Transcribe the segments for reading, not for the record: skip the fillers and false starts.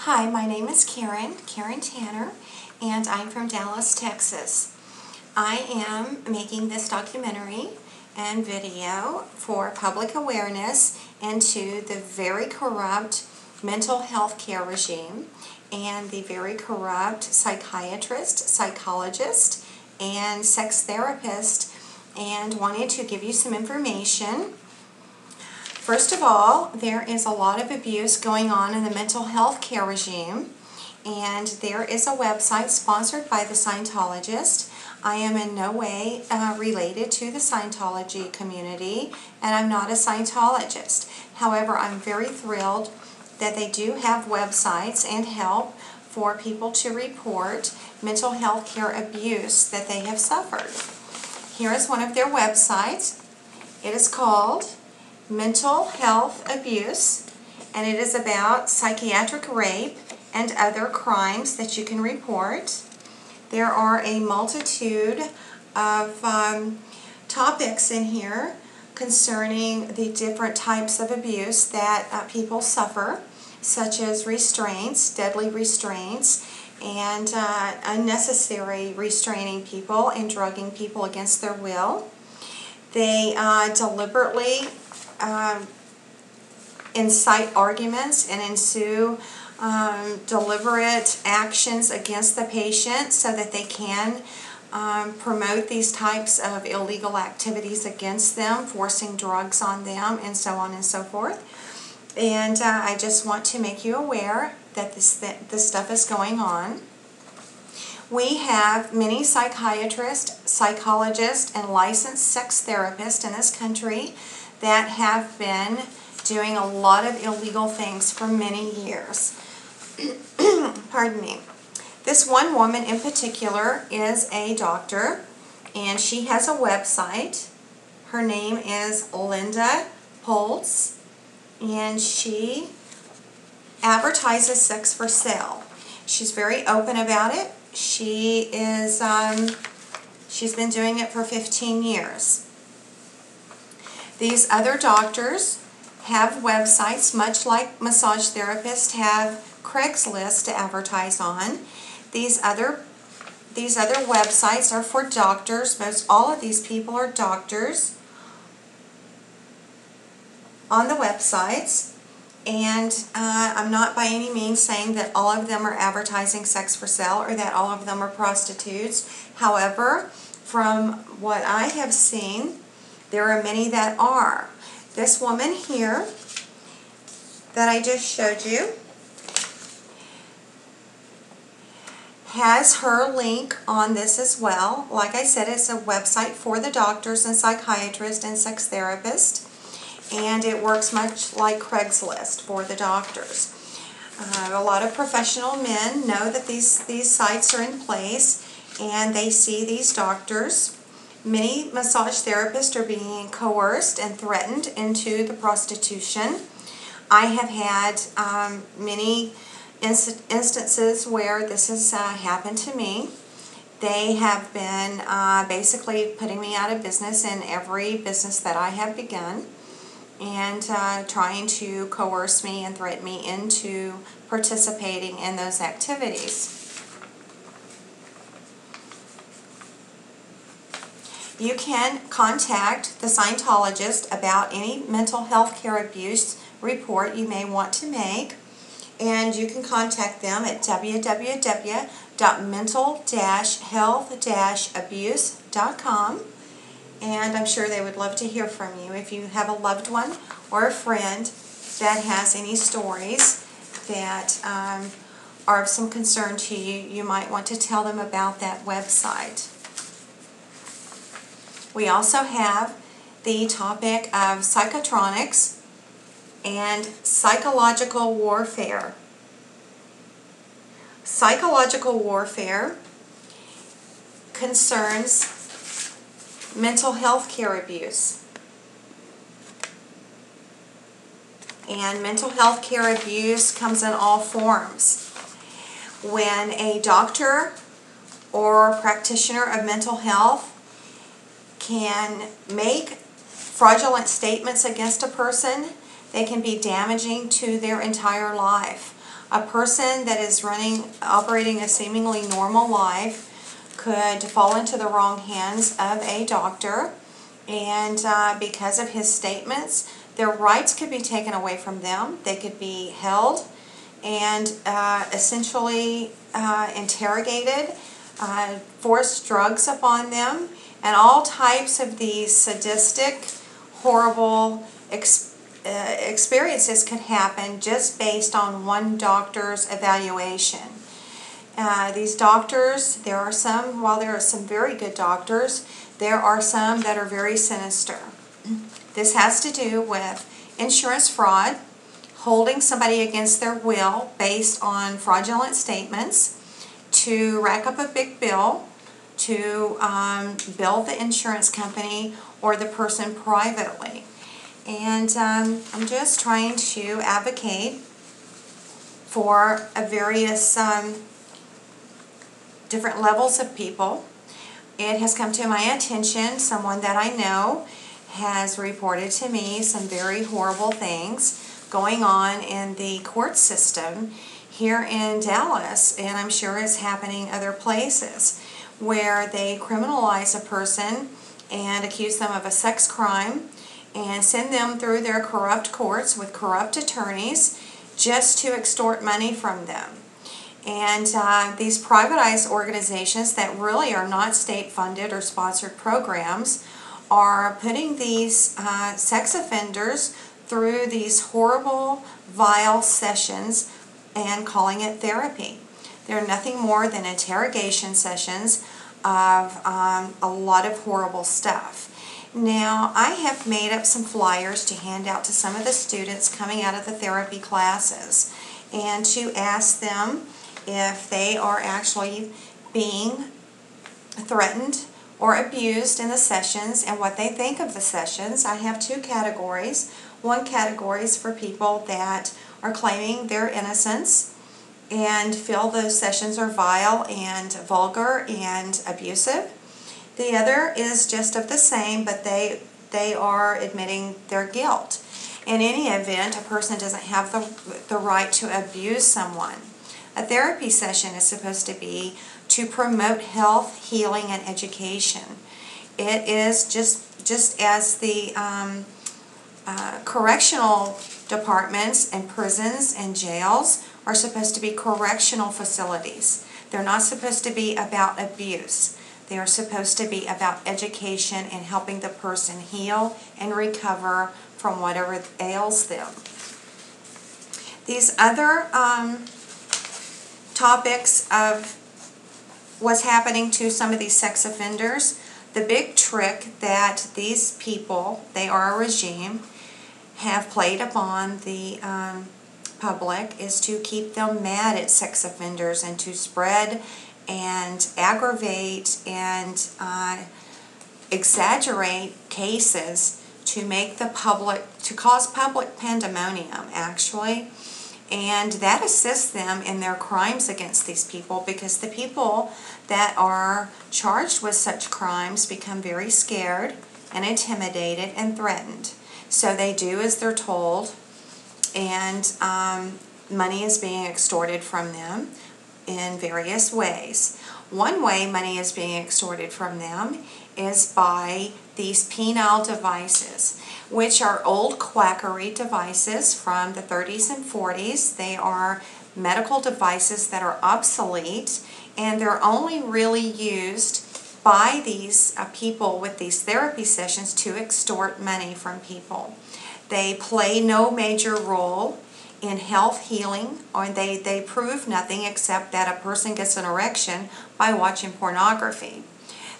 Hi, my name is Karen Tanner, and I'm from Dallas, Texas. I am making this documentary and video for public awareness into the very corrupt mental health care regime and the very corrupt psychiatrist, psychologist, and sex therapist, and wanted to give you some information. First of all, there is a lot of abuse going on in the mental health care regime, and there is a website sponsored by the Scientologist. I am in no way related to the Scientology community, and I'm not a Scientologist. However, I'm very thrilled that they do have websites and help for people to report mental health care abuse that they have suffered. Here is one of their websites. It is called Mental Health Abuse, and it is about psychiatric rape and other crimes that you can report. There are a multitude of topics in here concerning the different types of abuse that people suffer, such as restraints, deadly restraints, and unnecessary restraining people and drugging people against their will. They deliberately incite arguments and ensue deliberate actions against the patient so that they can promote these types of illegal activities against them, forcing drugs on them, and so on and so forth. And I just want to make you aware that this stuff is going on. We have many psychiatrists, psychologists, and licensed sex therapists in this country that have been doing a lot of illegal things for many years. Pardon me. This one woman in particular is a doctor, and she has a website. Her name is Linda Poltz, and she advertises sex for sale. She's very open about it. She's been doing it for 15 years. These other doctors have websites, much like massage therapists have Craigslist to advertise on. These other websites are for doctors. Most all of these people are doctors on the websites. And I'm not by any means saying that all of them are advertising sex for sale or that all of them are prostitutes. However, from what I have seen, there are many that are. This woman here that I just showed you has her link on this as well. Like I said, it's a website for the doctors and psychiatrists and sex therapists. And it works much like Craigslist for the doctors. A lot of professional men know that these sites are in place, and they see these doctors. Many massage therapists are being coerced and threatened into the prostitution. I have had many instances where this has happened to me. They have been basically putting me out of business in every business that I have begun, and trying to coerce me and threaten me into participating in those activities. You can contact the Scientologist about any mental health care abuse report you may want to make, and you can contact them at www.mental-health-abuse.com. And I'm sure they would love to hear from you. If you have a loved one or a friend that has any stories that are of some concern to you, you might want to tell them about that website. We also have the topic of psychotronics and psychological warfare. Psychological warfare concerns mental health care abuse. And mental health care abuse comes in all forms. When a doctor or practitioner of mental health can make fraudulent statements against a person, they can be damaging to their entire life. A person that is operating a seemingly normal life could fall into the wrong hands of a doctor, and because of his statements, their rights could be taken away from them. They could be held and essentially interrogated, forced drugs upon them, and all types of these sadistic, horrible experiences could happen just based on one doctor's evaluation. These doctors, while there are some very good doctors, there are some that are very sinister. This has to do with insurance fraud, holding somebody against their will based on fraudulent statements to rack up a big bill, to bill the insurance company or the person privately. And I'm just trying to advocate for various different levels of people. It has come to my attention, someone that I know has reported to me some very horrible things going on in the court system here in Dallas, and I'm sure it's happening other places, where they criminalize a person and accuse them of a sex crime and send them through their corrupt courts with corrupt attorneys just to extort money from them. And these privatized organizations that really are not state-funded or sponsored programs are putting these sex offenders through these horrible, vile sessions and calling it therapy. They're nothing more than interrogation sessions of a lot of horrible stuff. Now, I have made up some flyers to hand out to some of the students coming out of the therapy classes, and to ask them if they are actually being threatened or abused in the sessions and what they think of the sessions. I have two categories. One category is for people that are claiming their innocence and feel those sessions are vile and vulgar and abusive. The other is just of the same, but they are admitting their guilt. In any event, a person doesn't have the right to abuse someone. A therapy session is supposed to be to promote health, healing, and education. It is just as the correctional departments and prisons and jails are supposed to be correctional facilities. They're not supposed to be about abuse. They are supposed to be about education and helping the person heal and recover from whatever ails them. These other topics of what's happening to some of these sex offenders, the big trick that these people, they are a regime, have played upon the public is to keep them mad at sex offenders and to spread and aggravate and exaggerate cases to make the public, to cause public pandemonium, actually. And that assists them in their crimes against these people, because the people that are charged with such crimes become very scared and intimidated and threatened. So they do as they're told, and money is being extorted from them in various ways. One way money is being extorted from them is by these penile devices, which are old quackery devices from the 30s and 40s. They are medical devices that are obsolete, and they're only really used by these people with these therapy sessions to extort money from people. They play no major role in health healing, or they prove nothing except that a person gets an erection by watching pornography.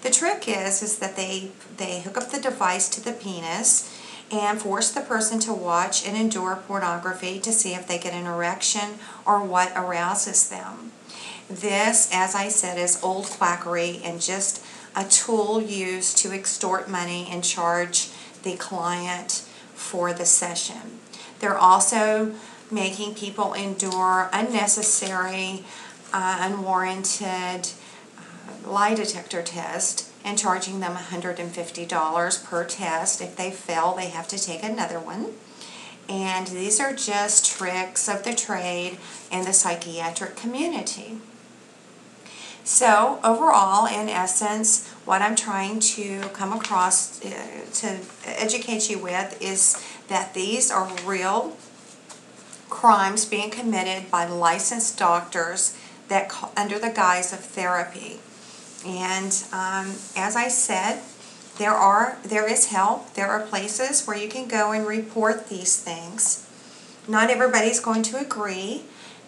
The trick is that they hook up the device to the penis and force the person to watch and endure pornography to see if they get an erection or what arouses them. This, as I said, is old quackery and just a tool used to extort money and charge the client for the session. They're also making people endure unnecessary, unwarranted lie detector test and charging them $150 per test. If they fail, they have to take another one. and these are just tricks of the trade in the psychiatric community. So overall, in essence, what I'm trying to come across to educate you with is that these are real crimes being committed by licensed doctors that under the guise of therapy. And as I said, there is help. There are places where you can go and report these things. Not everybody's going to agree,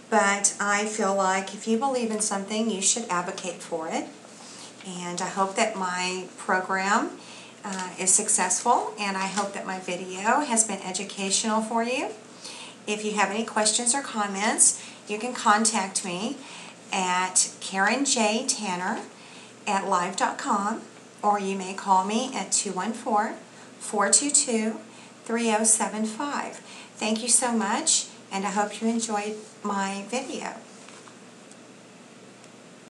but I feel like if you believe in something, you should advocate for it. And I hope that my program is successful, and I hope that my video has been educational for you. If you have any questions or comments, you can contact me at KarenJTanner@live.com, or you may call me at 214-422-3075. Thank you so much, and I hope you enjoyed my video.